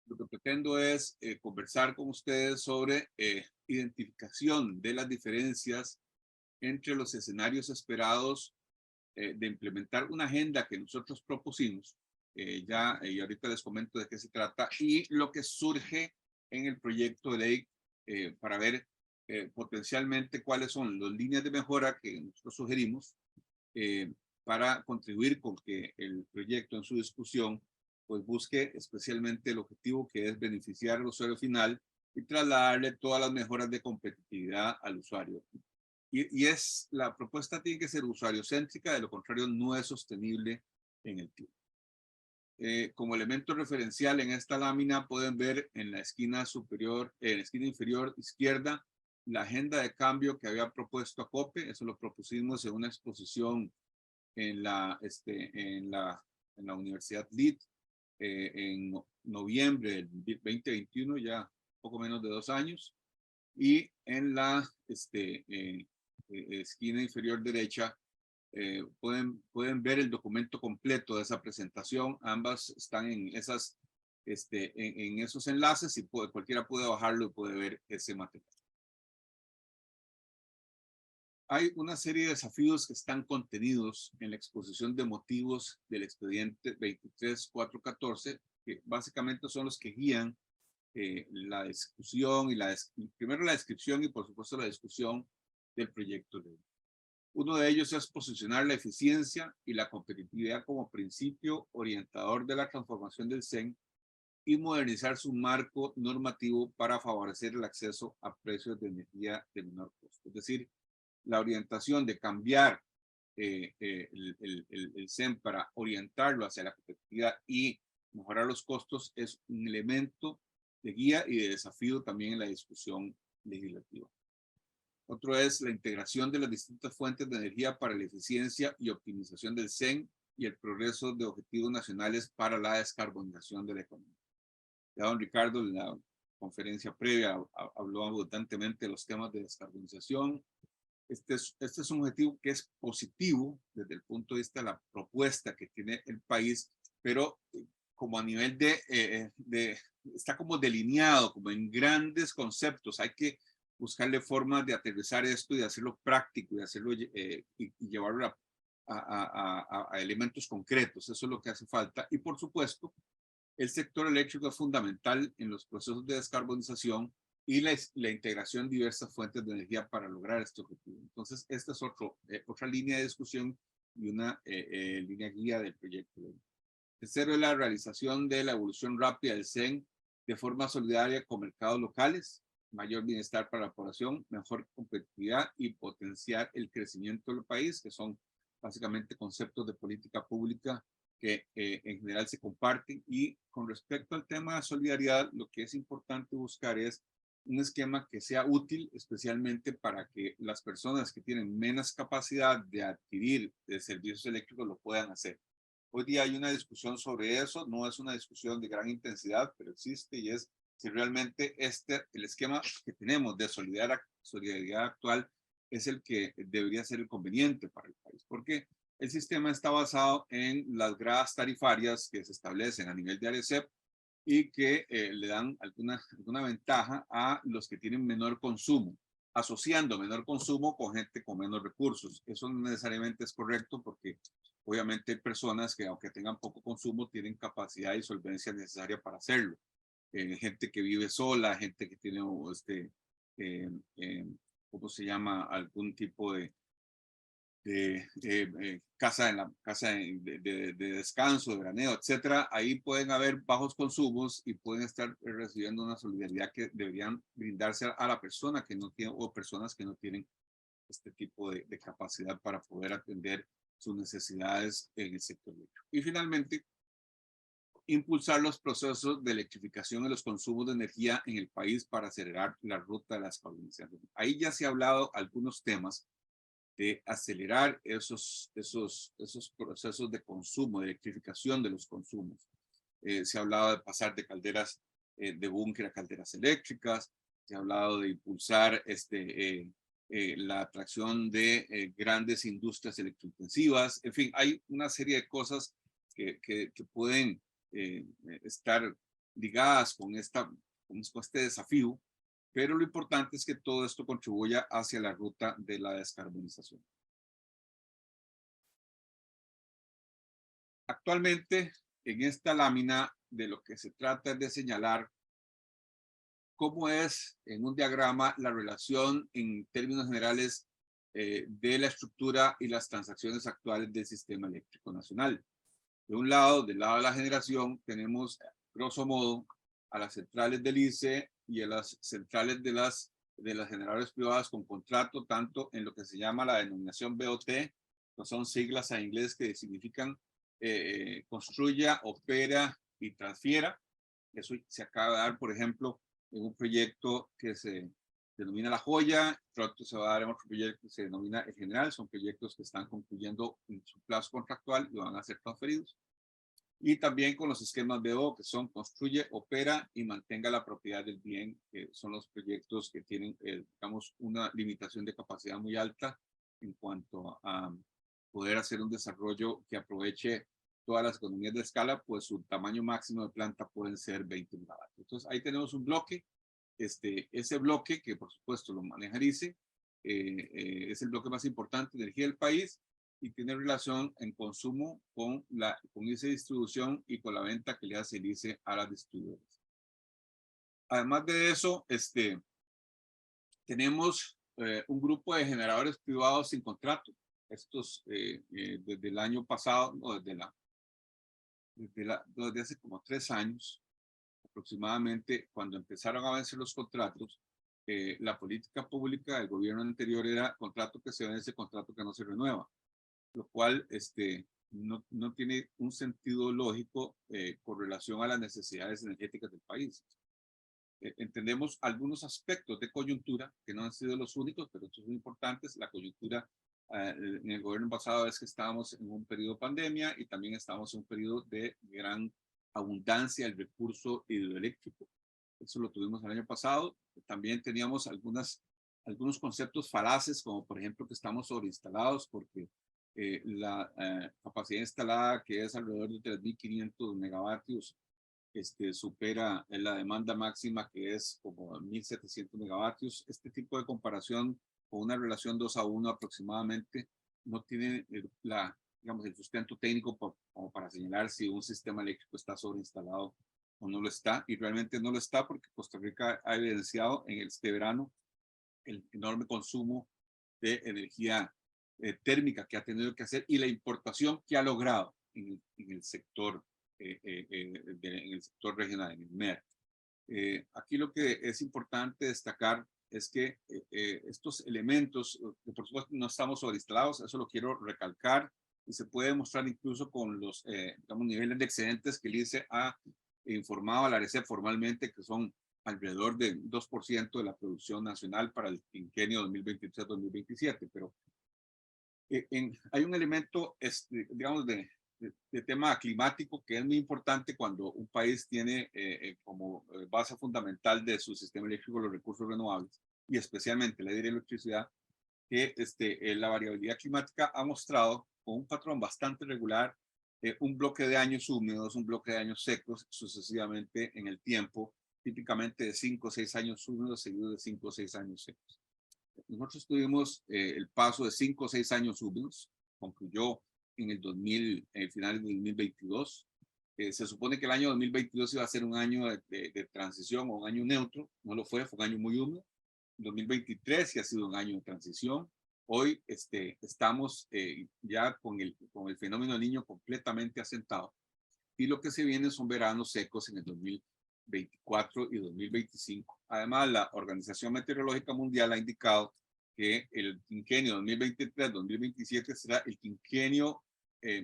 lo que pretendo es conversar con ustedes sobre identificación de las diferencias entre los escenarios esperados de implementar una agenda que nosotros propusimos, y ahorita les comento de qué se trata, y lo que surge en el proyecto de ley para ver potencialmente cuáles son las líneas de mejora que nosotros sugerimos para contribuir con que el proyecto en su discusión pues busque especialmente el objetivo que es beneficiar al usuario final y trasladarle todas las mejoras de competitividad al usuario. La propuesta tiene que ser usuario céntrica, de lo contrario no es sostenible en el tiempo. Como elemento referencial en esta lámina pueden ver en la esquina superior, en la esquina inferior izquierda, la agenda de cambio que había propuesto ACOPE. Eso lo propusimos en una exposición en la Universidad LID en noviembre del 2021, ya poco menos de 2 años. Y en la esquina inferior derecha pueden ver el documento completo de esa presentación. Ambas están en esos enlaces y cualquiera puede bajarlo y puede ver ese material. Hay una serie de desafíos que están contenidos en la exposición de motivos del expediente 23414, que básicamente son los que guían la discusión primero la descripción y por supuesto la discusión del proyecto de ley. Uno de ellos es posicionar la eficiencia y la competitividad como principio orientador de la transformación del CEN y modernizar su marco normativo para favorecer el acceso a precios de energía de menor costo. Es decir, la orientación de cambiar el CEN para orientarlo hacia la competitividad y mejorar los costos es un elemento de guía y de desafío también en la discusión legislativa. Otro es la integración de las distintas fuentes de energía para la eficiencia y optimización del CEN y el progreso de objetivos nacionales para la descarbonización de la economía. Ya don Ricardo en la conferencia previa habló abundantemente de los temas de descarbonización. Este es un objetivo que es positivo desde el punto de vista de la propuesta que tiene el país, pero como a nivel está como delineado, como en grandes conceptos. Hay que buscarle formas de aterrizar esto y de hacerlo práctico y hacerlo y llevarlo a elementos concretos. Eso es lo que hace falta. Y por supuesto, el sector eléctrico es fundamental en los procesos de descarbonización y la integración de diversas fuentes de energía para lograr este objetivo. Entonces, esta es otra línea de discusión y una línea guía del proyecto. Tercero es la realización de la evolución rápida del CEN de forma solidaria con mercados locales, mayor bienestar para la población, mejor competitividad y potenciar el crecimiento del país, que son básicamente conceptos de política pública que en general se comparten. Y con respecto al tema de solidaridad, lo que es importante buscar es un esquema que sea útil, especialmente para que las personas que tienen menos capacidad de adquirir servicios eléctricos lo puedan hacer. Hoy día hay una discusión sobre eso, no es una discusión de gran intensidad, pero existe, y es si realmente el esquema que tenemos de solidaridad actual es el que debería ser el conveniente para el país, porque el sistema está basado en las gradas tarifarias que se establecen a nivel de ARECEP y que le dan alguna ventaja a los que tienen menor consumo, asociando menor consumo con gente con menos recursos. Eso no necesariamente es correcto porque obviamente hay personas que aunque tengan poco consumo tienen capacidad y solvencia necesaria para hacerlo. Gente que vive sola, gente que tiene ¿cómo se llama? Algún tipo de casa de descanso, de veraneo, etcétera. Ahí pueden haber bajos consumos y pueden estar recibiendo una solidaridad que deberían brindarse a la persona que no tiene o personas que no tienen este tipo de capacidad para poder atender sus necesidades en el sector eléctrico. Y finalmente, impulsar los procesos de electrificación de los consumos de energía en el país para acelerar la ruta de la descarbonización. Ahí ya se ha hablado algunos temas de acelerar esos procesos de consumo, de electrificación de los consumos. Se ha hablado de pasar de calderas de búnker a calderas eléctricas, se ha hablado de impulsar la atracción de grandes industrias electrointensivas. En fin, hay una serie de cosas que pueden estar ligadas con este desafío, pero lo importante es que todo esto contribuya hacia la ruta de la descarbonización. Actualmente, en esta lámina, de lo que se trata es de señalar cómo es en un diagrama la relación en términos generales de la estructura y las transacciones actuales del sistema eléctrico nacional. De un lado, del lado de la generación, tenemos, grosso modo, a las centrales del ICE y a las centrales de las generadoras privadas con contrato, tanto en lo que se llama la denominación BOT, que son siglas en inglés que significan construya, opera y transfiera. Eso se acaba de dar, por ejemplo, en un proyecto que se denomina La Joya, pronto se va a dar en otro proyecto que se denomina El General. Son proyectos que están concluyendo en su plazo contractual y van a ser transferidos. Y también con los esquemas BO, que son construye, opera y mantenga la propiedad del bien, que son los proyectos que tienen, digamos, una limitación de capacidad muy alta en cuanto a poder hacer un desarrollo que aproveche todas las economías de escala, pues su tamaño máximo de planta pueden ser 20 megavatios. Entonces ahí tenemos un bloque. Ese bloque, que por supuesto lo maneja el ICE, es el bloque más importante de energía del país y tiene relación en consumo con ICE distribución y con la venta que le hace el ICE a las distribuidoras. Además de eso, tenemos un grupo de generadores privados sin contrato. Estos desde el año pasado, no, desde hace como 3 años aproximadamente, cuando empezaron a vencer los contratos, la política pública del gobierno anterior era contrato que se vence, contrato que no se renueva, lo cual no tiene un sentido lógico con relación a las necesidades energéticas del país. Entendemos algunos aspectos de coyuntura que no han sido los únicos, pero estos son importantes. La coyuntura en el gobierno pasado es que estábamos en un periodo de pandemia y también estábamos en un periodo de gran abundancia del recurso hidroeléctrico. Eso lo tuvimos el año pasado. También teníamos algunos conceptos falaces, como por ejemplo que estamos sobreinstalados porque la capacidad instalada, que es alrededor de 3.500 megavatios, supera la demanda máxima, que es como 1.700 megavatios. Este tipo de comparación con una relación 2:1 aproximadamente no tiene digamos, el sustento técnico como para señalar si un sistema eléctrico está sobreinstalado o no lo está, y realmente no lo está porque Costa Rica ha evidenciado en este verano el enorme consumo de energía térmica que ha tenido que hacer y la importación que ha logrado en el sector en el sector regional, en el MER. Aquí lo que es importante destacar es que estos elementos, que por supuesto no estamos sobreinstalados, eso lo quiero recalcar, y se puede mostrar incluso con los digamos, niveles de excedentes que el ICE ha informado a la ARECEP formalmente, que son alrededor del 2% de la producción nacional para el quinquenio 2023-2027. Pero hay un elemento, digamos, de tema climático que es muy importante cuando un país tiene como base fundamental de su sistema eléctrico los recursos renovables y especialmente la hidroelectricidad, que la variabilidad climática ha mostrado con un patrón bastante regular un bloque de años húmedos, un bloque de años secos sucesivamente en el tiempo, típicamente de 5 o 6 años húmedos seguidos de 5 o 6 años secos. Nosotros tuvimos el paso de 5 o 6 años húmedos, concluyó en el finales de 2022. Se supone que el año 2022 iba a ser un año de transición o un año neutro, no lo fue, fue un año muy húmedo. 2023 sí ha sido un año de transición. Hoy estamos ya con el fenómeno del Niño completamente asentado y lo que se viene son veranos secos en el 2024 y 2025. Además, la Organización Meteorológica Mundial ha indicado que el quinquenio 2023-2027 será el quinquenio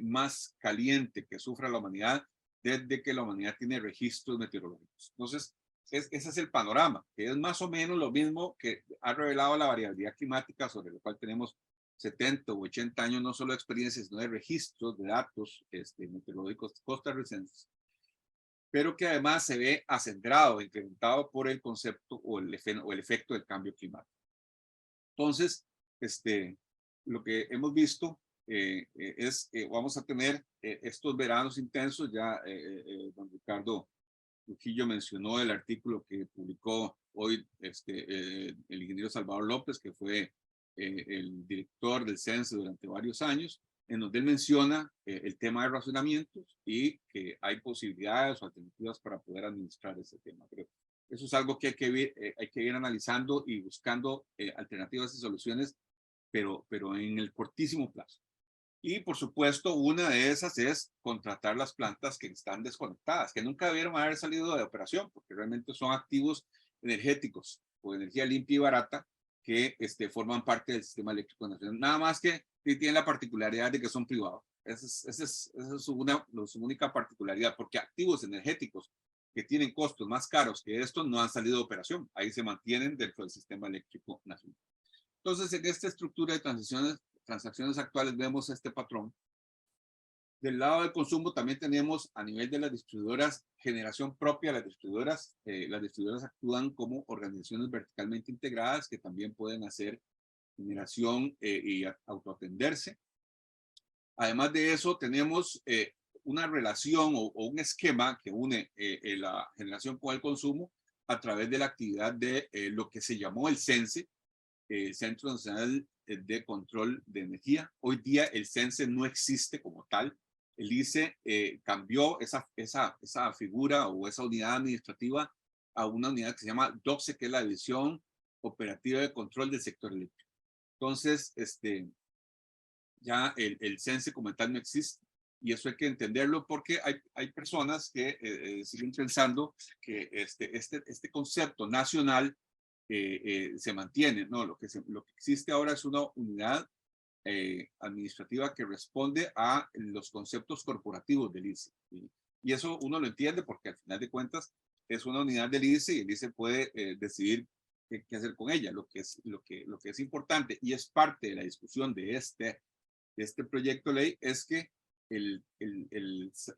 más caliente que sufra la humanidad desde que la humanidad tiene registros meteorológicos. Entonces, ese es el panorama, que es más o menos lo mismo que ha revelado la variabilidad climática, sobre lo cual tenemos 70 u 80 años, no solo de experiencias, sino de registros, de datos meteorológicos costarricenses, pero que además se ve acendrado, incrementado por el concepto o el efecto del cambio climático. Entonces, lo que hemos visto vamos a tener estos veranos intensos. Ya don Ricardo Trujillo mencionó el artículo que publicó hoy el ingeniero Salvador López, que fue el director del CENSE durante varios años, en donde él menciona el tema de racionamientos y que hay posibilidades o alternativas para poder administrar ese tema. Pero eso es algo que hay que ir analizando y buscando alternativas y soluciones, pero en el cortísimo plazo. Y por supuesto, una de esas es contratar las plantas que están desconectadas, que nunca debieron haber salido de operación, porque realmente son activos energéticos o energía limpia y barata que forman parte del sistema eléctrico nacional. Nada más que tienen la particularidad de que son privados. Esa es su única particularidad, porque activos energéticos que tienen costos más caros que estos no han salido de operación. Ahí se mantienen dentro del sistema eléctrico nacional. Entonces, en esta estructura de transacciones actuales vemos este patrón. Del lado del consumo también tenemos a nivel de las distribuidoras generación propia. Las distribuidoras actúan como organizaciones verticalmente integradas que también pueden hacer generación y autoatenderse. Además de eso, tenemos una relación o un esquema que une la generación con el consumo a través de la actividad de lo que se llamó el CENSE, Centro Nacional de Control de Energía. Hoy día el CENSE no existe como tal. El ICE cambió esa figura o esa unidad administrativa a una unidad que se llama DOCSE, que es la División Operativa de Control del Sector Eléctrico. Entonces, ya el CENSE como tal no existe. Y eso hay que entenderlo porque hay personas que siguen pensando que este concepto nacional se mantiene. No, lo que existe ahora es una unidad administrativa que responde a los conceptos corporativos del ICE. Y eso uno lo entiende porque al final de cuentas es una unidad del ICE y el ICE puede decidir qué hacer con ella. Lo que es importante y es parte de la discusión de este proyecto de ley es que el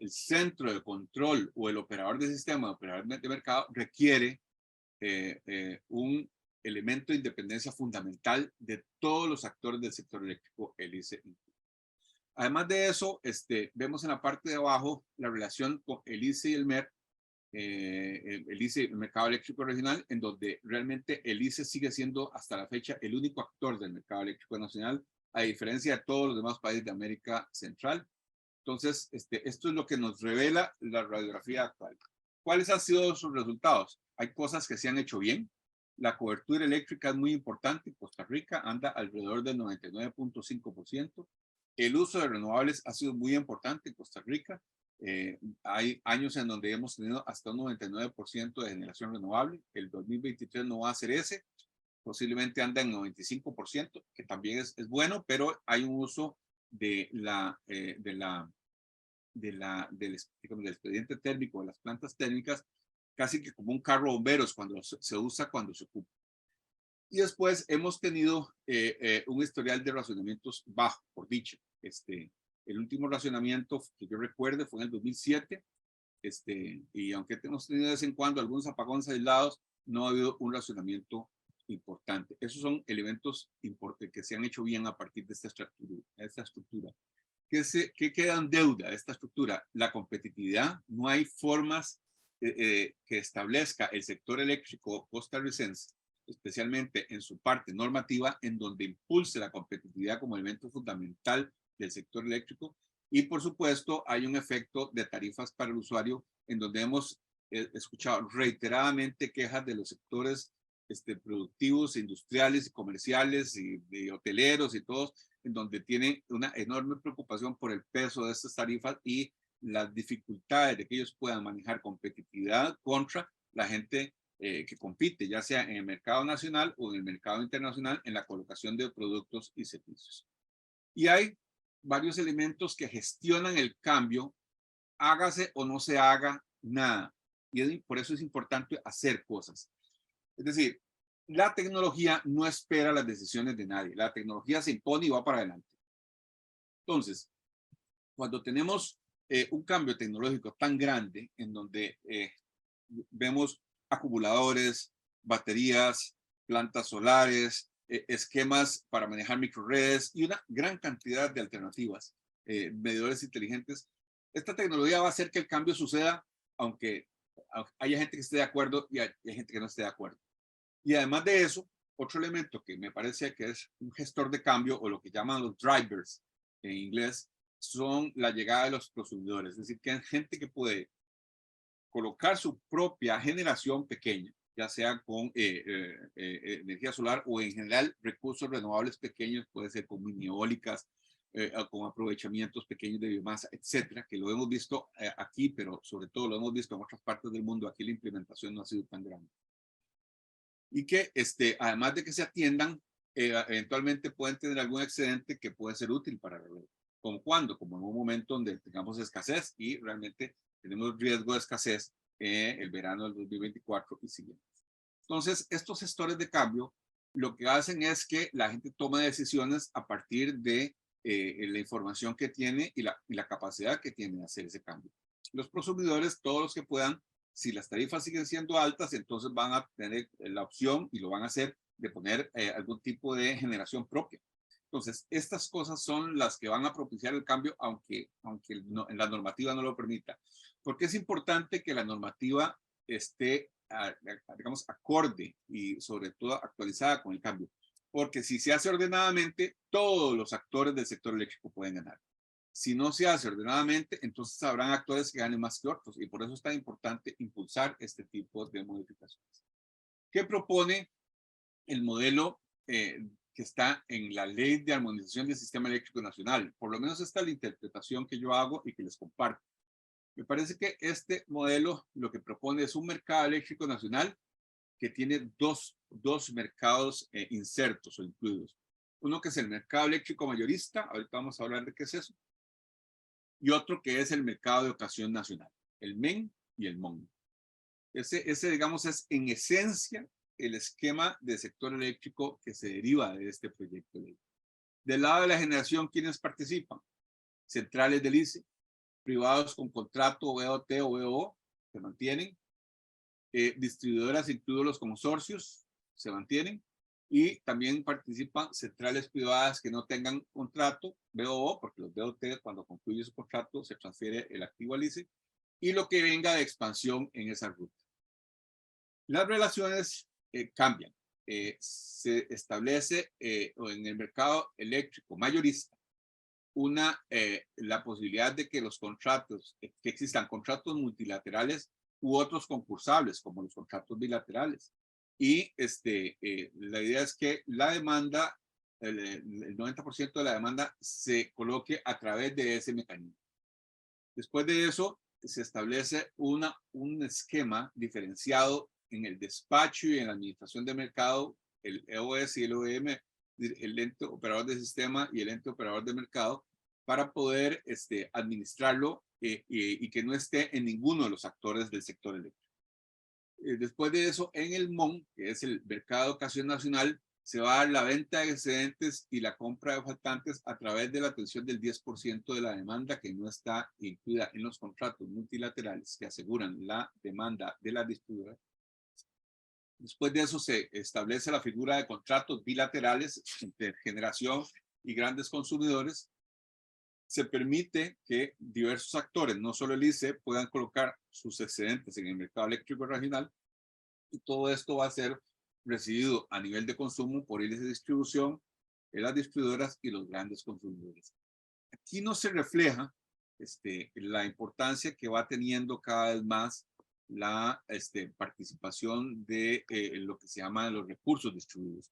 centro de control o el operador de sistema, operador de mercado, requiere un elemento de independencia fundamental de todos los actores del sector eléctrico, el ICE. Además de eso, vemos en la parte de abajo la relación con el ICE y el MER, el ICE, el Mercado Eléctrico Regional, en donde realmente el ICE sigue siendo hasta la fecha el único actor del mercado eléctrico nacional, a diferencia de todos los demás países de América Central. Entonces, esto es lo que nos revela la radiografía actual. ¿Cuáles han sido sus resultados? Hay cosas que se han hecho bien. La cobertura eléctrica es muy importante. Costa Rica anda alrededor del 99.5%. El uso de renovables ha sido muy importante en Costa Rica. Hay años en donde hemos tenido hasta un 99% de generación renovable. El 2023 no va a ser ese. Posiblemente anda en 95%, que también es bueno, pero hay un uso del expediente térmico de las plantas térmicas casi que como un carro bomberos cuando se usa cuando se ocupa. Y después hemos tenido un historial de racionamientos bajo, por dicho. El último racionamiento que yo recuerde fue en el 2007, y aunque hemos tenido de vez en cuando algunos apagones aislados, no ha habido un racionamiento importante. Esos son elementos que se han hecho bien a partir de esta estructura. ¿Qué queda en deuda de esta estructura? La competitividad. No hay formas que establezca el sector eléctrico costarricense, especialmente en su parte normativa, en donde impulse la competitividad como elemento fundamental del sector eléctrico. Y por supuesto hay un efecto de tarifas para el usuario, en donde hemos escuchado reiteradamente quejas de los sectores productivos, industriales y comerciales y hoteleros y todos, en donde tienen una enorme preocupación por el peso de estas tarifas y las dificultades de que ellos puedan manejar competitividad contra la gente que compite, ya sea en el mercado nacional o en el mercado internacional, en la colocación de productos y servicios. Y hay varios elementos que gestionan el cambio, hágase o no se haga nada. Y por eso es importante hacer cosas. Es decir, la tecnología no espera las decisiones de nadie. La tecnología se impone y va para adelante. Entonces, cuando tenemos un cambio tecnológico tan grande, en donde vemos acumuladores, baterías, plantas solares, esquemas para manejar microredes y una gran cantidad de alternativas, medidores inteligentes. Esta tecnología va a hacer que el cambio suceda, aunque haya gente que esté de acuerdo y hay gente que no esté de acuerdo. Y además de eso, otro elemento que me parece que es un gestor de cambio, o lo que llaman los drivers en inglés, son la llegada de los prosumidores. Es decir, que hay gente que puede colocar su propia generación pequeña, ya sea con energía solar o en general recursos renovables pequeños, puede ser con mini eólicas, con aprovechamientos pequeños de biomasa, etcétera, que lo hemos visto aquí, pero sobre todo lo hemos visto en otras partes del mundo. Aquí la implementación no ha sido tan grande. Y que además de que se atiendan, eventualmente pueden tener algún excedente que puede ser útil para la red. ¿Como cuándo? Como en un momento donde tengamos escasez y realmente tenemos riesgo de escasez el verano del 2024 y siguiente. Entonces, estos gestores de cambio lo que hacen es que la gente tome decisiones a partir de la información que tiene y la capacidad que tiene de hacer ese cambio. Los prosumidores, todos los que puedan, si las tarifas siguen siendo altas, entonces van a tener la opción, y lo van a hacer, de poner algún tipo de generación propia. Entonces, estas cosas son las que van a propiciar el cambio, aunque no, en la normativa no lo permita. Porque es importante que la normativa esté, digamos, acorde y sobre todo actualizada con el cambio. Porque si se hace ordenadamente, todos los actores del sector eléctrico pueden ganar. Si no se hace ordenadamente, entonces habrán actores que ganen más que otros, y por eso es tan importante impulsar este tipo de modificaciones. ¿Qué propone el modelo que está en la Ley de Armonización del Sistema Eléctrico Nacional? Por lo menos esta es la interpretación que yo hago y que les comparto. Me parece que este modelo lo que propone es un mercado eléctrico nacional que tiene dos mercados insertos o incluidos. Uno que es el mercado eléctrico mayorista, ahorita vamos a hablar de qué es eso, y otro que es el mercado de ocasión nacional, el MEN y el MON. Ese, digamos, es en esencia el esquema de sector eléctrico que se deriva de este proyecto de ley. Del lado de la generación, ¿quiénes participan? Centrales del ICE, privados con contrato BOT o BO, se mantienen, distribuidoras, incluidos los consorcios, se mantienen, y también participan centrales privadas que no tengan contrato BOO, porque los BOT, cuando concluye su contrato, se transfiere el activo al ICE, y lo que venga de expansión en esa ruta. Las relaciones cambian. Se establece en el mercado eléctrico mayorista la posibilidad de que los contratos, que existan contratos multilaterales u otros concursables, como los contratos bilaterales. Y la idea es que la demanda, el 90% de la demanda se coloque a través de ese mecanismo. Después de eso, se establece un esquema diferenciado en el despacho y en la administración de mercado, el EOS y el OEM, el ente operador de sistema y el ente operador de mercado, para poder administrarlo y que no esté en ninguno de los actores del sector eléctrico. Después de eso, en el MON, que es el mercado de ocasión nacional, se va a dar la venta de excedentes y la compra de faltantes a través de la atención del 10% de la demanda que no está incluida en los contratos multilaterales que aseguran la demanda de la distribuidora. Después de eso se establece la figura de contratos bilaterales entre generación y grandes consumidores. Se permite que diversos actores, no solo el ICE, puedan colocar sus excedentes en el mercado eléctrico regional, y todo esto va a ser recibido a nivel de consumo por índice de distribución, en las distribuidoras y los grandes consumidores. Aquí no se refleja la importancia que va teniendo cada vez más la participación de lo que se llama los recursos distribuidos.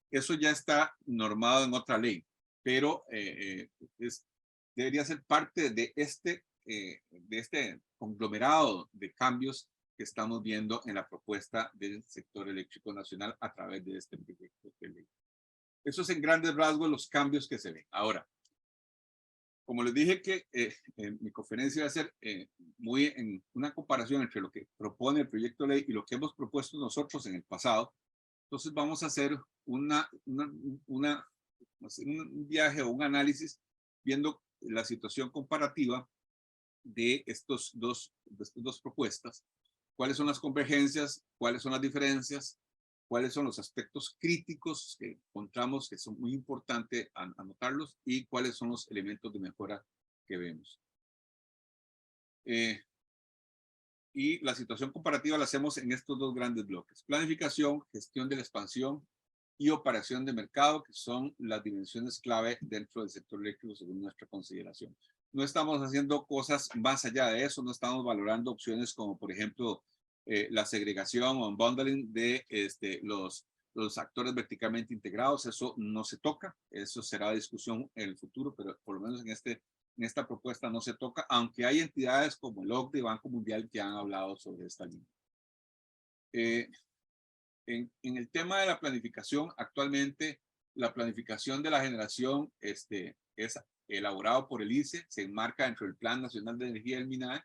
Eso ya está normado en otra ley, pero debería ser parte de este conglomerado de cambios que estamos viendo en la propuesta del sector eléctrico nacional a través de este proyecto de ley. Eso es en grandes rasgos los cambios que se ven. Ahora, como les dije que mi conferencia va a ser muy en una comparación entre lo que propone el proyecto de ley y lo que hemos propuesto nosotros en el pasado, entonces vamos a hacer un viaje o un análisis viendo la situación comparativa de estas dos propuestas. ¿Cuáles son las convergencias? ¿Cuáles son las diferencias? cuáles son los aspectos críticos que encontramos que son muy importantes anotarlos y cuáles son los elementos de mejora que vemos. Y la situación comparativa la hacemos en estos dos grandes bloques: planificación, gestión de la expansión y operación de mercado, que son las dimensiones clave dentro del sector eléctrico según nuestra consideración. No estamos haciendo cosas más allá de eso, no estamos valorando opciones como, por ejemplo, la segregación o unbundling de los actores verticalmente integrados. Eso no se toca, eso será discusión en el futuro, pero por lo menos en esta propuesta no se toca, aunque hay entidades como el OCDE y Banco Mundial que han hablado sobre esta línea. En el tema de la planificación, actualmente la planificación de la generación es elaborado por el ICE, se enmarca dentro del Plan Nacional de Energía del MINAE.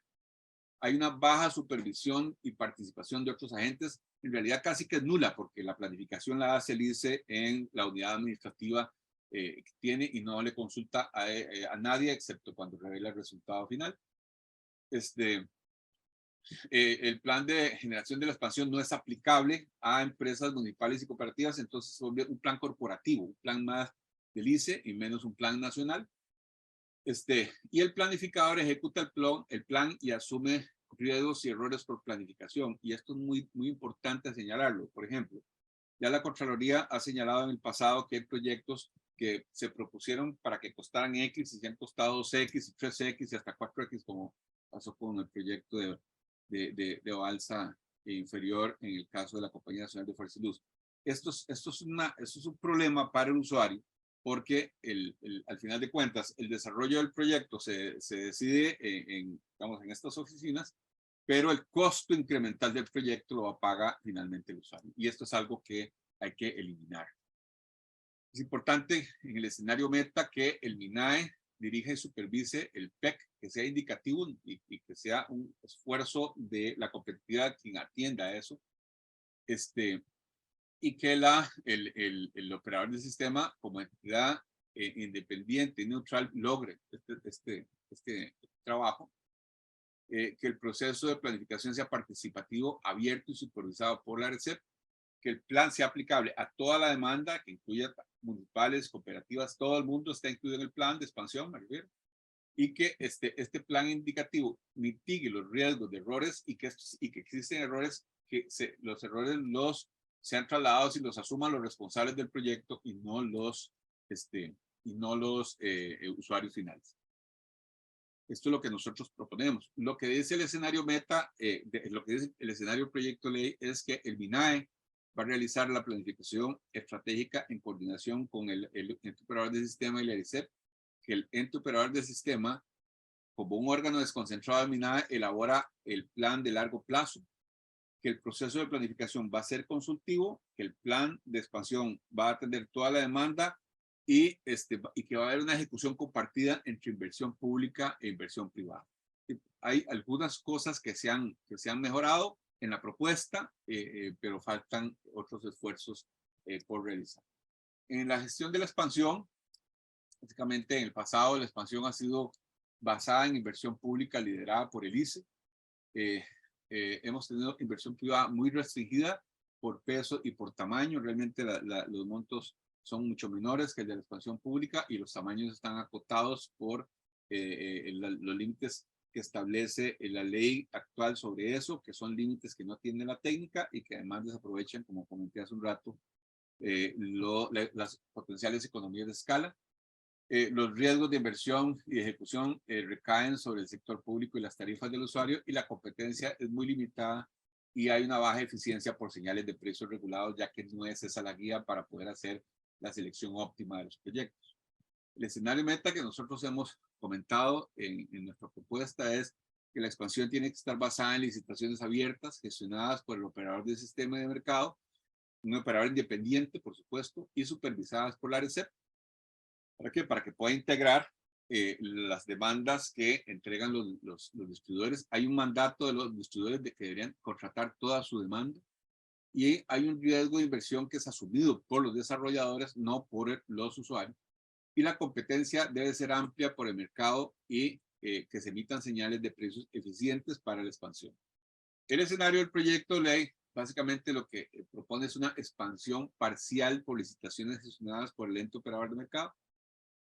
Hay una baja supervisión y participación de otros agentes, en realidad casi que es nula, porque la planificación la hace el ICE en la unidad administrativa que tiene y no le consulta a nadie excepto cuando revela el resultado final. El plan de generación de la expansión no es aplicable a empresas municipales y cooperativas, entonces se vuelve un plan corporativo, un plan más del ICE y menos un plan nacional. Y el planificador ejecuta el plan y asume riesgos y errores por planificación. Y esto es muy, muy importante señalarlo. Por ejemplo, ya la Contraloría ha señalado en el pasado que hay proyectos que se propusieron para que costaran X y se han costado 2X y 3X y hasta 4X, como pasó con el proyecto de balsa inferior en el caso de la Compañía Nacional de Fuerza y Luz. Esto es un problema para el usuario, porque al final de cuentas el desarrollo del proyecto se decide en estas oficinas, pero el costo incremental del proyecto lo paga finalmente el usuario. Y esto es algo que hay que eliminar. Es importante en el escenario meta que el MINAE dirija y supervise el PEC, que sea indicativo y que sea un esfuerzo de la competitividad quien atienda a eso. Y que el operador del sistema, como entidad independiente y neutral, logre este trabajo. Que el proceso de planificación sea participativo, abierto y supervisado por la ARECEP, que el plan sea aplicable a toda la demanda, que incluya municipales, cooperativas, todo el mundo está incluido en el plan de expansión, me refiero, y que este plan indicativo mitigue los riesgos de errores y que existen errores, que los errores sean trasladados y los asuman los responsables del proyecto y no los usuarios finales. Esto es lo que nosotros proponemos. Lo que dice el escenario meta, lo que dice el escenario proyecto ley es que el MINAE va a realizar la planificación estratégica en coordinación con el ente operador del sistema y la ARECEP, que el ente operador del sistema, como un órgano desconcentrado del MINAE, elabora el plan de largo plazo, que el proceso de planificación va a ser consultivo, que el plan de expansión va a atender toda la demanda y que va a haber una ejecución compartida entre inversión pública e inversión privada. Hay algunas cosas que se han mejorado en la propuesta, pero faltan otros esfuerzos por realizar. En la gestión de la expansión, básicamente en el pasado la expansión ha sido basada en inversión pública liderada por el ICE. Hemos tenido inversión privada muy restringida por peso y por tamaño. Realmente los montos son mucho menores que el de la expansión pública y los tamaños están acotados por los límites que establece la ley actual sobre eso, que son límites que no tiene la técnica y que además desaprovechan, como comenté hace un rato, las potenciales economías de escala. Los riesgos de inversión y ejecución recaen sobre el sector público y las tarifas del usuario, y la competencia es muy limitada y hay una baja eficiencia por señales de precios regulados, ya que no es esa la guía para poder hacer la selección óptima de los proyectos. El escenario meta que nosotros hemos comentado en nuestra propuesta es que la expansión tiene que estar basada en licitaciones abiertas, gestionadas por el operador del sistema de mercado, un operador independiente, por supuesto, y supervisadas por la ARECEP. ¿Para qué? Para que pueda integrar las demandas que entregan los distribuidores. Hay un mandato de los distribuidores de que deberían contratar toda su demanda, y hay un riesgo de inversión que es asumido por los desarrolladores, no por los usuarios. Y la competencia debe ser amplia por el mercado y que se emitan señales de precios eficientes para la expansión. El escenario del proyecto de ley básicamente lo que propone es una expansión parcial por licitaciones gestionadas por el ente operador de mercado,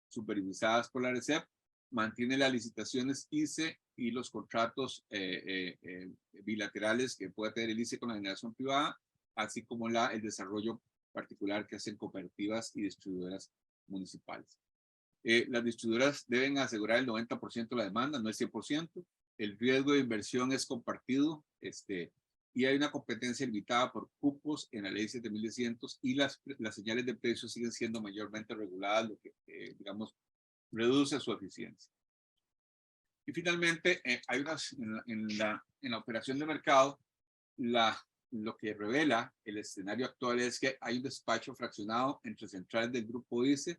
supervisadas por la RECEP, mantiene las licitaciones ICE y los contratos bilaterales que puede tener el ICE con la generación privada, así como el desarrollo particular que hacen cooperativas y distribuidoras municipales. Las distribuidoras deben asegurar el 90% de la demanda, no el 100%. El riesgo de inversión es compartido, y hay una competencia limitada por cupos en la ley 7200 y las señales de precios siguen siendo mayormente reguladas, lo que, digamos, reduce su eficiencia. Y finalmente, hay en la operación de mercado, lo que revela el escenario actual es que hay un despacho fraccionado entre centrales del grupo ICE,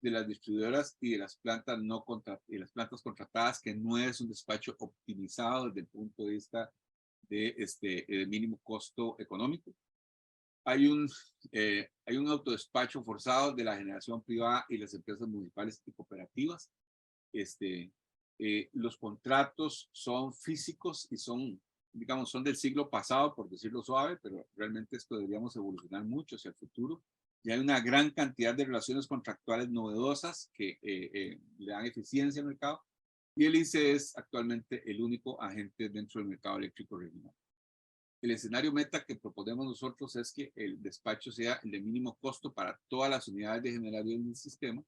de las distribuidoras y de las plantas las plantas contratadas, que no es un despacho optimizado desde el punto de vista de mínimo costo económico. Hay un autodespacho forzado de la generación privada y las empresas municipales y cooperativas. Los contratos son físicos y digamos, son del siglo pasado, por decirlo suave, pero realmente esto deberíamos evolucionar mucho hacia el futuro. Y hay una gran cantidad de relaciones contractuales novedosas que le dan eficiencia al mercado. Y el ICE es actualmente el único agente dentro del mercado eléctrico regional. El escenario meta que proponemos nosotros es que el despacho sea el de mínimo costo para todas las unidades de generación del sistema,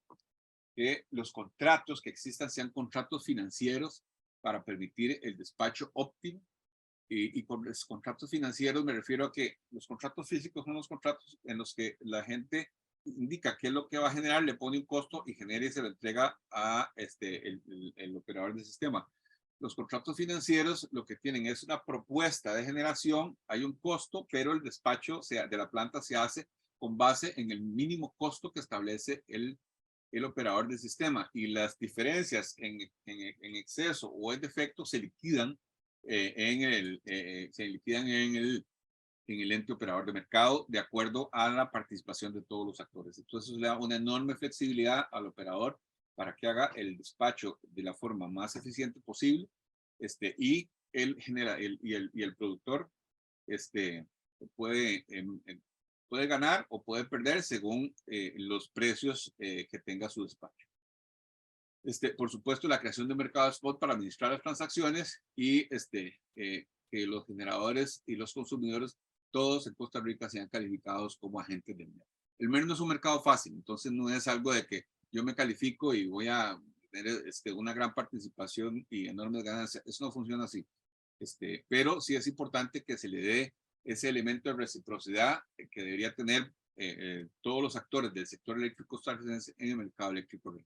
que los contratos que existan sean contratos financieros para permitir el despacho óptimo. Y con los contratos financieros me refiero a que los contratos físicos son los contratos en los que la gente indica qué es lo que va a generar, le pone un costo y genera y se lo entrega a el operador del sistema. Los contratos financieros lo que tienen es una propuesta de generación, hay un costo, pero el despacho de la planta se hace con base en el mínimo costo que establece el operador del sistema, y las diferencias en exceso o en defecto se liquidan en el ente operador de mercado de acuerdo a la participación de todos los actores. Entonces eso le da una enorme flexibilidad al operador para que haga el despacho de la forma más eficiente posible, y el productor puede puede ganar o puede perder según los precios que tenga su despacho. Por supuesto, la creación de mercado spot para administrar las transacciones y que los generadores y los consumidores, todos en Costa Rica, sean calificados como agentes del mercado. El MER no es un mercado fácil, entonces no es algo de que yo me califico y voy a tener una gran participación y enormes ganancias. Eso no funciona así. Pero sí es importante que se le dé ese elemento de reciprocidad que debería tener todos los actores del sector eléctrico costarricense en el mercado eléctrico.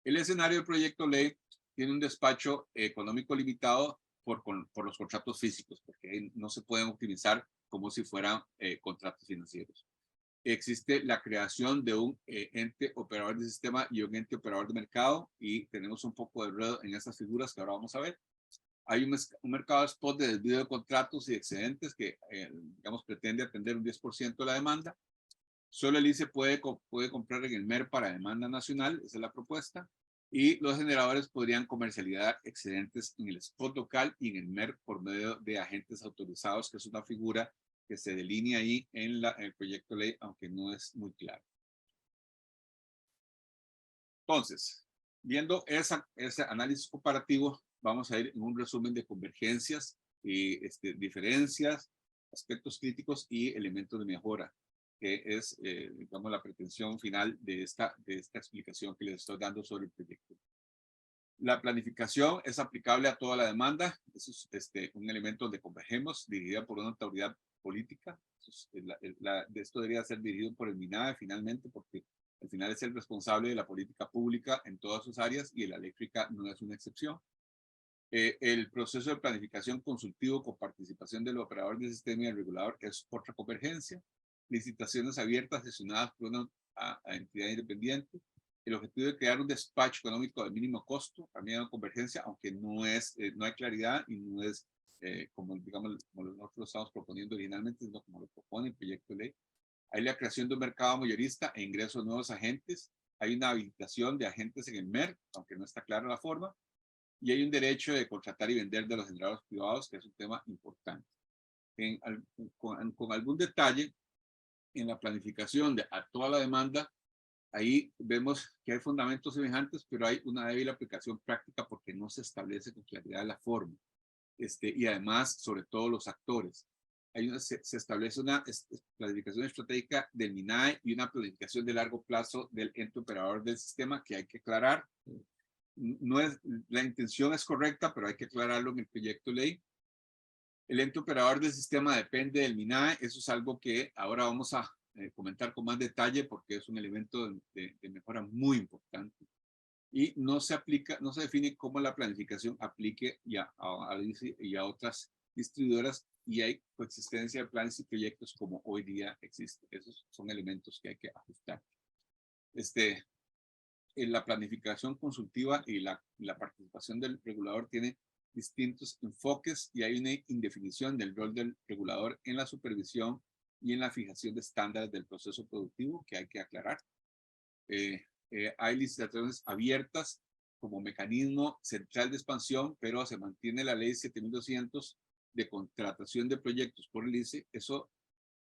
El escenario del proyecto ley tiene un despacho económico limitado por los contratos físicos, porque no se pueden optimizar como si fueran contratos financieros. Existe la creación de un ente operador de sistema y un ente operador de mercado, y tenemos un poco de enredo en esas figuras que ahora vamos a ver. Hay un mercado spot de desvío de contratos y excedentes que, digamos, pretende atender un 10% de la demanda. Solo el ICE puede comprar en el MER para demanda nacional, esa es la propuesta, y los generadores podrían comercializar excedentes en el spot local y en el MER por medio de agentes autorizados, que es una figura que se delinea ahí en el proyecto de ley, aunque no es muy claro. Entonces, viendo ese análisis comparativo, vamos a ir en un resumen de convergencias y diferencias, aspectos críticos y elementos de mejora, que es, digamos, la pretensión final de esta explicación que les estoy dando sobre el proyecto. La planificación es aplicable a toda la demanda. Eso es un elemento donde convergemos, dirigida por una autoridad política. Esto debería ser dirigido por el MINAE finalmente, porque al final es el responsable de la política pública en todas sus áreas y la eléctrica no es una excepción. El proceso de planificación consultivo con participación del operador del sistema y el regulador es otra convergencia. Licitaciones abiertas gestionadas por una entidad independiente. El objetivo de crear un despacho económico de mínimo costo, también una convergencia, aunque no hay claridad y no es como nosotros lo estamos proponiendo originalmente, sino como lo propone el proyecto de ley. Hay la creación de un mercado mayorista e ingreso de nuevos agentes. Hay una habilitación de agentes en el MER, aunque no está clara la forma. Y hay un derecho de contratar y vender de los generadores privados, que es un tema importante. con algún detalle en la planificación a toda la demanda. Ahí vemos que hay fundamentos semejantes, pero hay una débil aplicación práctica porque no se establece con claridad la forma. Y además, sobre todo los actores. Se establece una planificación estratégica del MINAE y una planificación de largo plazo del ente operador del sistema que hay que aclarar. No es, la intención es correcta, pero hay que aclararlo en el proyecto de ley. El ente operador del sistema depende del MINAE. Eso es algo que ahora vamos a comentar con más detalle porque es un elemento de mejora muy importante. Y no se aplica, no se define cómo la planificación aplique ya y a otras distribuidoras, y hay coexistencia de planes y proyectos como hoy día existe. Esos son elementos que hay que ajustar. En la planificación consultiva y la participación del regulador tiene distintos enfoques y hay una indefinición del rol del regulador en la supervisión y en la fijación de estándares del proceso productivo que hay que aclarar. Hay licitaciones abiertas como mecanismo central de expansión, pero se mantiene la ley 7200 de contratación de proyectos por el ICE. Eso,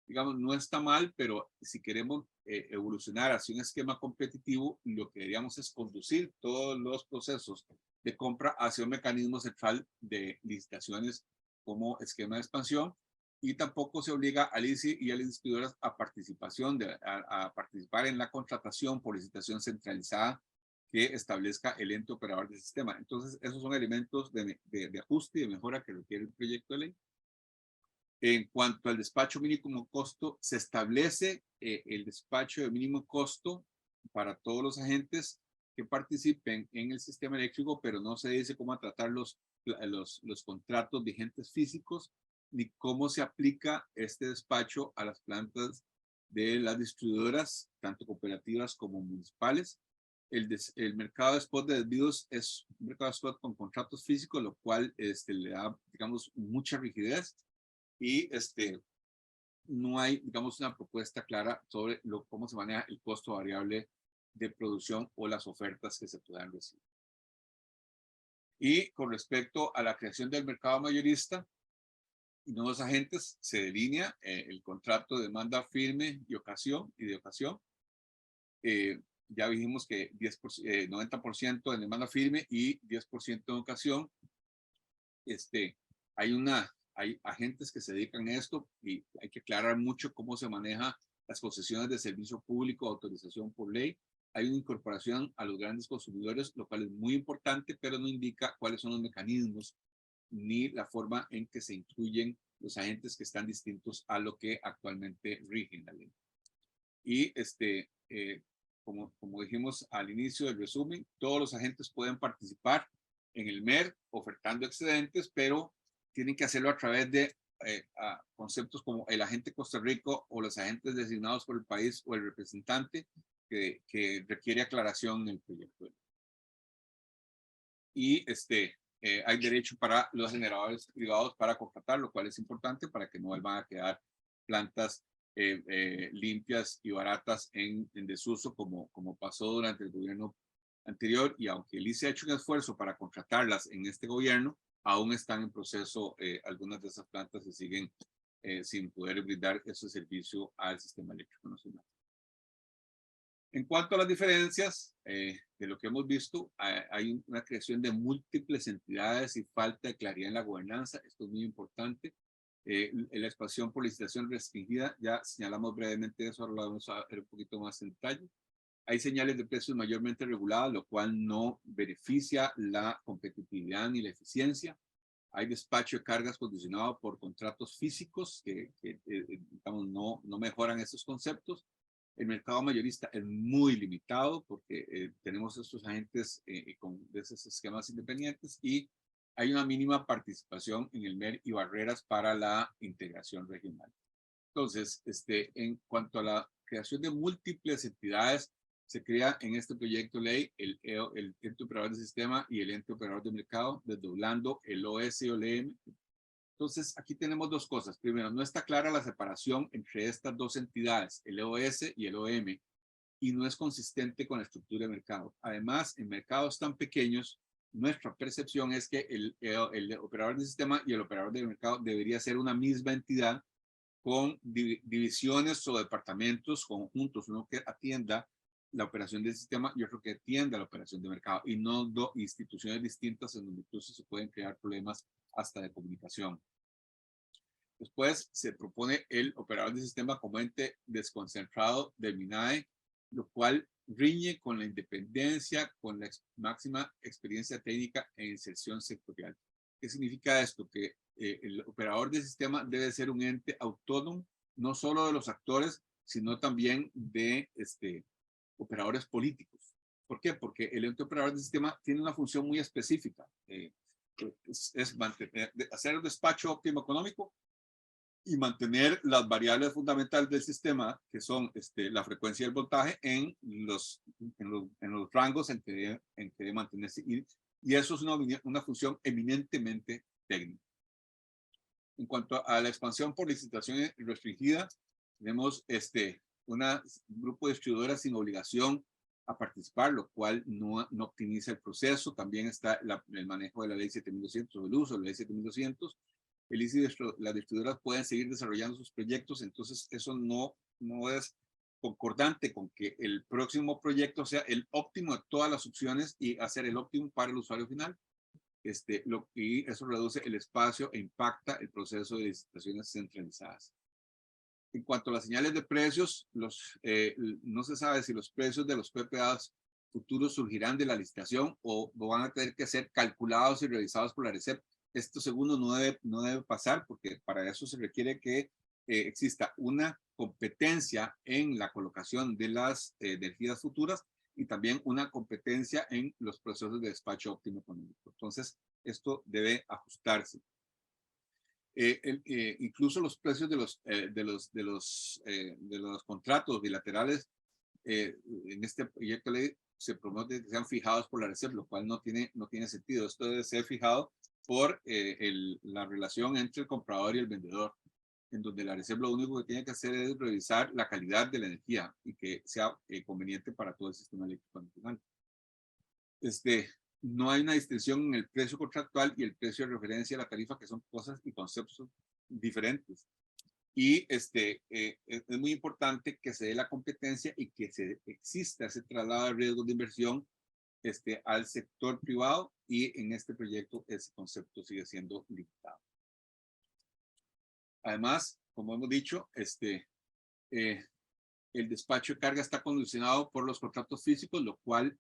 digamos, no está mal, pero si queremos evolucionar hacia un esquema competitivo, lo que deberíamos es conducir todos los procesos de compra hacia un mecanismo central de licitaciones como esquema de expansión, y tampoco se obliga al ICE y a las distribuidoras a participar en la contratación por licitación centralizada que establezca el ente operador del sistema. Entonces, esos son elementos de ajuste y de mejora que requiere el proyecto de ley. En cuanto al despacho mínimo costo, se establece el despacho de mínimo costo para todos los agentes que participen en el sistema eléctrico, pero no se dice cómo tratar los contratos vigentes físicos, ni cómo se aplica este despacho a las plantas de las distribuidoras, tanto cooperativas como municipales. El mercado de spot de desvíos es un mercado de spot con contratos físicos, lo cual le da, digamos, mucha rigidez, y no hay, digamos, una propuesta clara sobre cómo se maneja el costo variable de producción o las ofertas que se puedan recibir. Y con respecto a la creación del mercado mayorista y nuevos agentes, se delinea el contrato de demanda firme y de ocasión. Ya dijimos que 90% en demanda firme y 10% en ocasión. Hay agentes que se dedican a esto y hay que aclarar mucho cómo se maneja las concesiones de servicio público, autorización por ley. Hay una incorporación a los grandes consumidores, lo cual es muy importante, pero no indica cuáles son los mecanismos ni la forma en que se incluyen los agentes que están distintos a lo que actualmente rigen la ley. Y como dijimos al inicio del resumen, todos los agentes pueden participar en el MER ofertando excedentes, pero tienen que hacerlo a través de conceptos como el agente Costa Rico o los agentes designados por el país o el representante que requiere aclaración en el proyecto. Y hay derecho para los generadores privados para contratar, lo cual es importante para que no vuelvan a quedar plantas limpias y baratas en desuso como pasó durante el gobierno anterior, y aunque el ICE ha hecho un esfuerzo para contratarlas en este gobierno, aún están en proceso algunas de esas plantas y siguen sin poder brindar ese servicio al sistema eléctrico nacional. En cuanto a las diferencias de lo que hemos visto, hay una creación de múltiples entidades y falta de claridad en la gobernanza. Esto es muy importante. La expansión por licitación restringida, ya señalamos brevemente eso, ahora lo vamos a ver un poquito más en detalle. Hay señales de precios mayormente reguladas, lo cual no beneficia la competitividad ni la eficiencia. Hay despacho de cargas condicionado por contratos físicos que digamos, no mejoran estos conceptos. El mercado mayorista es muy limitado porque tenemos estos agentes con esos esquemas independientes, y hay una mínima participación en el MER y barreras para la integración regional. Entonces, en cuanto a la creación de múltiples entidades, se crea en este proyecto de ley el ente operador del sistema y el ente operador de mercado, desdoblando el OS y OLM. Entonces, aquí tenemos dos cosas. Primero, no está clara la separación entre estas dos entidades, el OS y el OM, y no es consistente con la estructura de mercado. Además, en mercados tan pequeños, nuestra percepción es que el operador del sistema y el operador del mercado debería ser una misma entidad con divisiones o departamentos conjuntos, uno que atienda la operación del sistema y otro que atienda la operación de mercado, y no dos instituciones distintas en donde incluso se pueden crear problemas hasta de comunicación. Después se propone el operador del sistema como ente desconcentrado del MINAE, lo cual riñe con la independencia, con la máxima experiencia técnica e inserción sectorial. ¿Qué significa esto? Que el operador del sistema debe ser un ente autónomo, no solo de los actores, sino también de operadores políticos. ¿Por qué? Porque el ente operador del sistema tiene una función muy específica. Es mantener, hacer el despacho óptimo económico y mantener las variables fundamentales del sistema, que son la frecuencia y el voltaje, en los rangos en que debe mantenerse. Y eso es una función eminentemente técnica. En cuanto a la expansión por licitación restringida, tenemos un grupo de distribuidoras sin obligación a participar, lo cual no optimiza el proceso. También está el manejo de la ley 7200, el uso de la ley 7200. El ICI, las distribuidoras pueden seguir desarrollando sus proyectos, entonces eso no es concordante con que el próximo proyecto sea el óptimo de todas las opciones y hacer el óptimo para el usuario final. Y eso reduce el espacio e impacta el proceso de licitaciones centralizadas. En cuanto a las señales de precios, no se sabe si los precios de los PPAs futuros surgirán de la licitación o van a tener que ser calculados y revisados por la RECEP. Esto segundo no debe pasar, porque para eso se requiere que exista una competencia en la colocación de las energías futuras y también una competencia en los procesos de despacho óptimo económico. Entonces, esto debe ajustarse. Incluso los precios de los contratos bilaterales en este proyecto de ley se promueve que sean fijados por la RECEP, lo cual no tiene sentido. Esto debe ser fijado por la relación entre el comprador y el vendedor, en donde la RECEP lo único que tiene que hacer es revisar la calidad de la energía y que sea conveniente para todo el sistema eléctrico nacional. No hay una distinción en el precio contractual y el precio de referencia a la tarifa, que son cosas y conceptos diferentes. Y es muy importante que se dé la competencia y que exista ese traslado de riesgos de inversión al sector privado, y en este proyecto ese concepto sigue siendo limitado. Además, como hemos dicho, el despacho de carga está condicionado por los contratos físicos, lo cual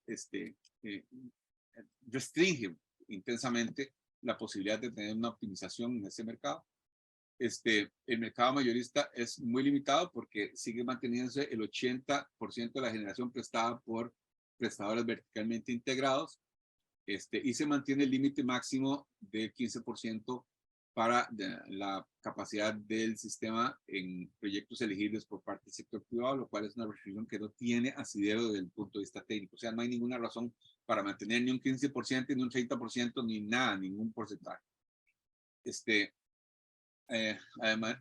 restringe intensamente la posibilidad de tener una optimización en ese mercado. El mercado mayorista es muy limitado porque sigue manteniéndose el 80% de la generación prestada por prestadores verticalmente integrados, y se mantiene el límite máximo del 15% para la capacidad del sistema en proyectos elegibles por parte del sector privado, lo cual es una restricción que no tiene asidero desde el punto de vista técnico. O sea, no hay ninguna razón para mantener ni un 15%, ni un 30%, ni nada, ningún porcentaje.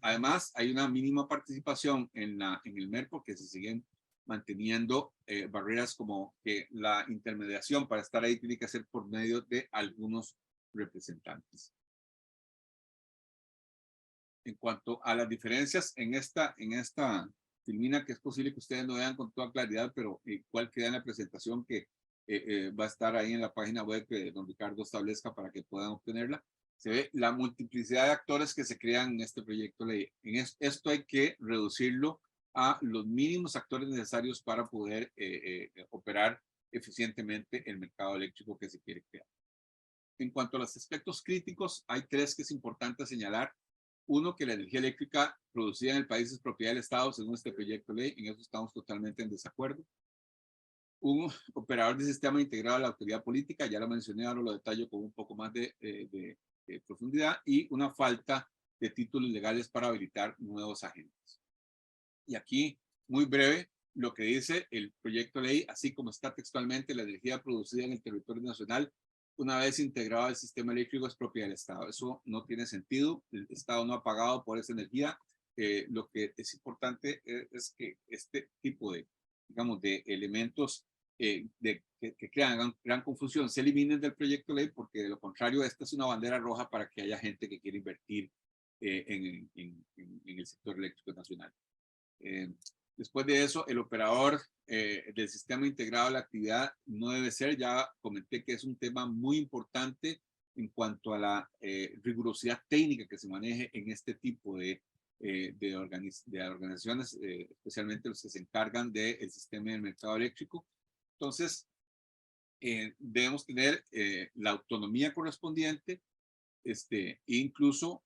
Además, hay una mínima participación en el MER, porque se siguen manteniendo barreras como que la intermediación para estar ahí tiene que ser por medio de algunos representantes. En cuanto a las diferencias en esta filmina, que es posible que ustedes no vean con toda claridad, pero igual queda en la presentación que va a estar ahí en la página web que don Ricardo establezca para que puedan obtenerla. Se ve la multiplicidad de actores que se crean en este proyecto de ley. Esto hay que reducirlo a los mínimos actores necesarios para poder operar eficientemente el mercado eléctrico que se quiere crear. En cuanto a los aspectos críticos, hay tres que es importante señalar. Uno, que la energía eléctrica producida en el país es propiedad del Estado, según este proyecto de ley. En eso estamos totalmente en desacuerdo. Un operador de sistema integrado a la autoridad política, ya lo mencioné, ahora lo detallo con un poco más de profundidad, y una falta de títulos legales para habilitar nuevos agentes. Y aquí, muy breve, lo que dice el proyecto de ley, así como está textualmente: la energía producida en el territorio nacional, una vez integrado al sistema eléctrico, es propiedad del Estado. Eso no tiene sentido. El Estado no ha pagado por esa energía. Lo que es importante es que este tipo de, digamos, de elementos que crean gran confusión se eliminen del proyecto de ley, porque de lo contrario esta es una bandera roja para que haya gente que quiera invertir en el sector eléctrico nacional. Después de eso, el operador del sistema integrado de la actividad no debe ser, ya comenté que es un tema muy importante en cuanto a la rigurosidad técnica que se maneje en este tipo de organizaciones, especialmente los que se encargan del sistema del mercado eléctrico. Entonces, debemos tener la autonomía correspondiente, e incluso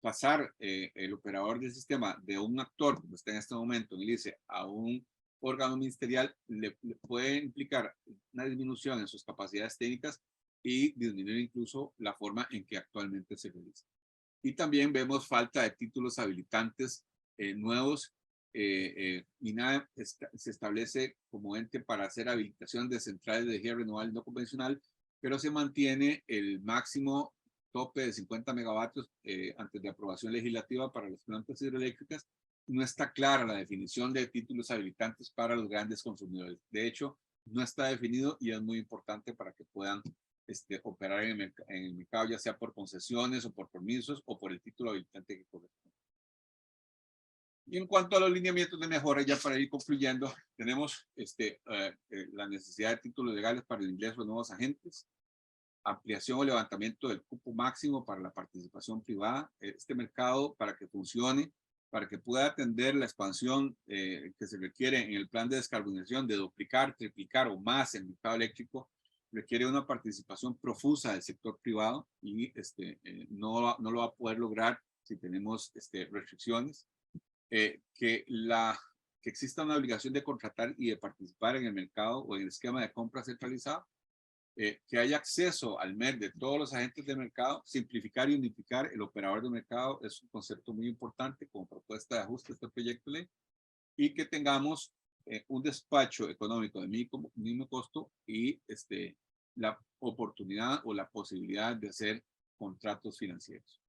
pasar el operador del sistema de un actor, como está en este momento en el ICE, a un órgano ministerial, le puede implicar una disminución en sus capacidades técnicas y disminuir incluso la forma en que actualmente se realiza. Y también vemos falta de títulos habilitantes nuevos. INAE se establece como ente para hacer habilitación de centrales de energía renovable no convencional, pero se mantiene el máximo tope de 50 megavatios antes de aprobación legislativa para las plantas hidroeléctricas. No está clara la definición de títulos habilitantes para los grandes consumidores. De hecho, no está definido y es muy importante para que puedan operar en el mercado, ya sea por concesiones o por permisos o por el título habilitante que corresponde. Y en cuanto a los lineamientos de mejora, ya para ir concluyendo, tenemos la necesidad de títulos legales para el ingreso de nuevos agentes, ampliación o levantamiento del cupo máximo para la participación privada. Este mercado, para que funcione, para que pueda atender la expansión que se requiere en el plan de descarbonización, de duplicar, triplicar o más el mercado eléctrico, requiere una participación profusa del sector privado y no lo va a poder lograr si tenemos restricciones. Que exista una obligación de contratar y de participar en el mercado o en el esquema de compra centralizado, que haya acceso al MER de todos los agentes de mercado, simplificar y unificar el operador de mercado es un concepto muy importante como propuesta de ajuste a este proyecto de ley, y que tengamos un despacho económico de mínimo costo y la oportunidad o la posibilidad de hacer contratos financieros.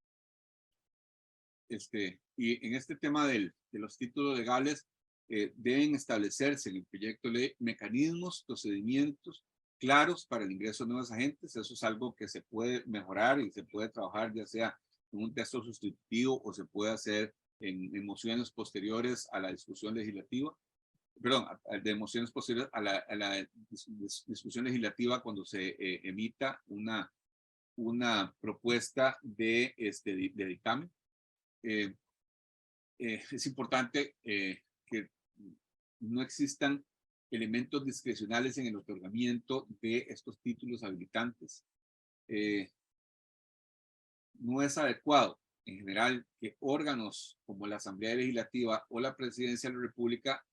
Y en este tema de los títulos legales, deben establecerse en el proyecto de ley mecanismos, procedimientos claros para el ingreso de nuevos agentes. Eso es algo que se puede mejorar y se puede trabajar ya sea en un texto sustitutivo o se puede hacer en mociones posteriores a la discusión legislativa. Perdón, de mociones posteriores a la discusión legislativa cuando se emita una propuesta de dictamen. Es importante que no existan elementos discrecionales en el otorgamiento de estos títulos habilitantes. No es adecuado, en general, que órganos como la Asamblea Legislativa o la Presidencia de la República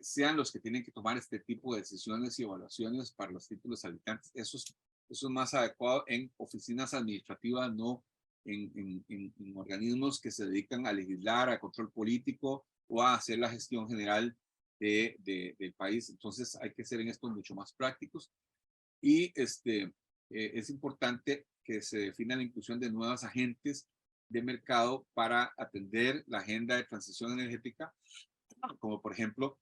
sean los que tienen que tomar este tipo de decisiones y evaluaciones para los títulos habilitantes. Eso es más adecuado en oficinas administrativas, no en organismos que se dedican a legislar, a control político o a hacer la gestión general del país. Entonces hay que ser en esto mucho más prácticos. Y es importante que se defina la inclusión de nuevos agentes de mercado para atender la agenda de transición energética, como por ejemplo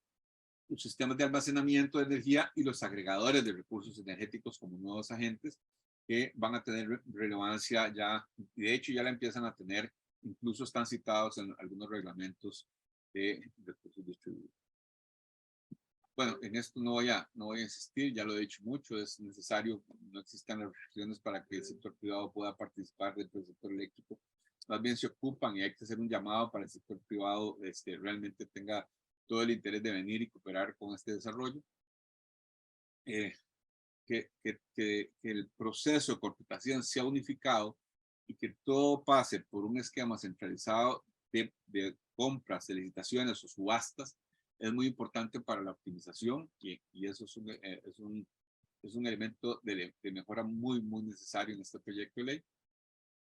los sistemas de almacenamiento de energía y los agregadores de recursos energéticos como nuevos agentes que van a tener relevancia ya, y de hecho ya la empiezan a tener, incluso están citados en algunos reglamentos de recursos distribuidos. Bueno, en esto no voy a insistir, ya lo he dicho mucho, es necesario, no existan las restricciones para que el sector privado pueda participar dentro del sector eléctrico. Más bien se ocupan y hay que hacer un llamado para el sector privado realmente tenga todo el interés de venir y cooperar con este desarrollo. Que el proceso de contratación sea unificado y que todo pase por un esquema centralizado de compras, de licitaciones o subastas, es muy importante para la optimización y eso es un elemento de mejora muy necesario en este proyecto de ley.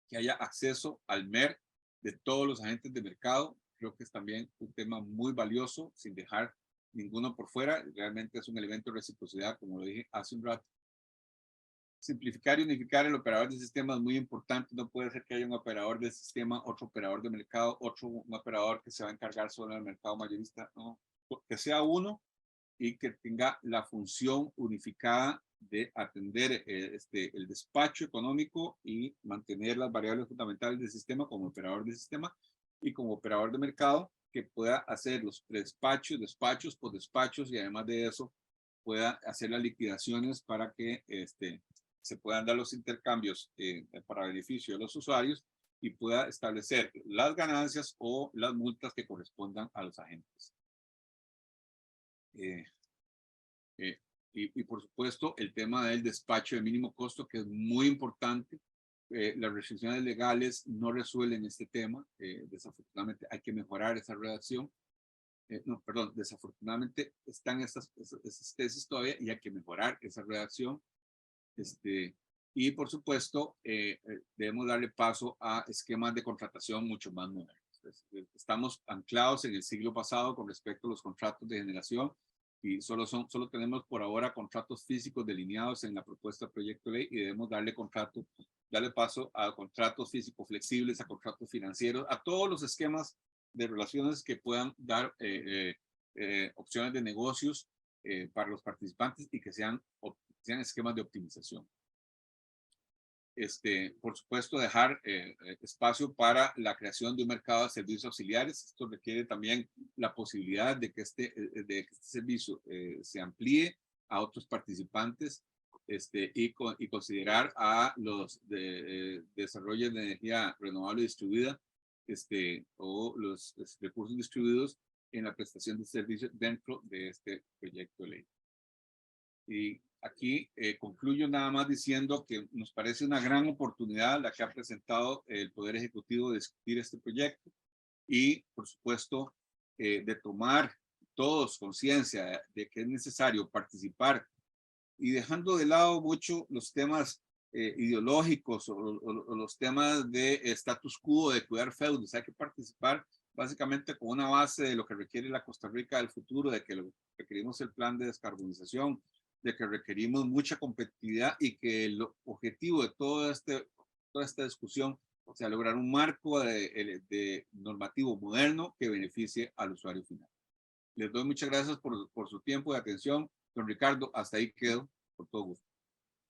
Que haya acceso al MER de todos los agentes de mercado, creo que es también un tema muy valioso, sin dejar ninguno por fuera. Realmente es un elemento de reciprocidad, como lo dije hace un rato. Simplificar y unificar el operador de sistema es muy importante. No puede ser que haya un operador de sistema, otro operador de mercado, un operador que se va a encargar solo del mercado mayorista. No, que sea uno y que tenga la función unificada de atender el despacho económico y mantener las variables fundamentales del sistema como operador del sistema y como operador de mercado, que pueda hacer los predespachos, despachos, postdespachos, y además de eso pueda hacer las liquidaciones para que se puedan dar los intercambios para beneficio de los usuarios y pueda establecer las ganancias o las multas que correspondan a los agentes. Eh, eh, y por supuesto, el tema del despacho de mínimo costo, que es muy importante. Las restricciones legales no resuelven este tema. Desafortunadamente, hay que mejorar esa redacción. No, perdón, desafortunadamente están esas tesis todavía y hay que mejorar esa redacción. Y por supuesto, debemos darle paso a esquemas de contratación mucho más modernos. Estamos anclados en el siglo pasado con respecto a los contratos de generación y solo tenemos por ahora contratos físicos delineados en la propuesta de proyecto de ley y debemos darle paso a contratos físicos flexibles, a contratos financieros, a todos los esquemas de relaciones que puedan dar opciones de negocios para los participantes y que sean esquemas de optimización. Por supuesto, dejar espacio para la creación de un mercado de servicios auxiliares. Esto requiere también la posibilidad de que este servicio se amplíe a otros participantes y considerar a los desarrollos de energía renovable distribuida o los recursos distribuidos en la prestación de servicios dentro de este proyecto de ley. Y aquí concluyo nada más diciendo que nos parece una gran oportunidad la que ha presentado el Poder Ejecutivo de discutir este proyecto y, por supuesto, de tomar todos conciencia de que es necesario participar y dejando de lado mucho los temas ideológicos o los temas de status quo, de cuidar feudos. Hay que participar básicamente con una base de lo que requiere la Costa Rica del futuro, de que requerimos el plan de descarbonización, de que requerimos mucha competitividad y que el objetivo de toda esta discusión sea lograr un marco de normativo moderno que beneficie al usuario final. Les doy muchas gracias por su tiempo y atención. Don Ricardo, hasta ahí quedo, por todo gusto.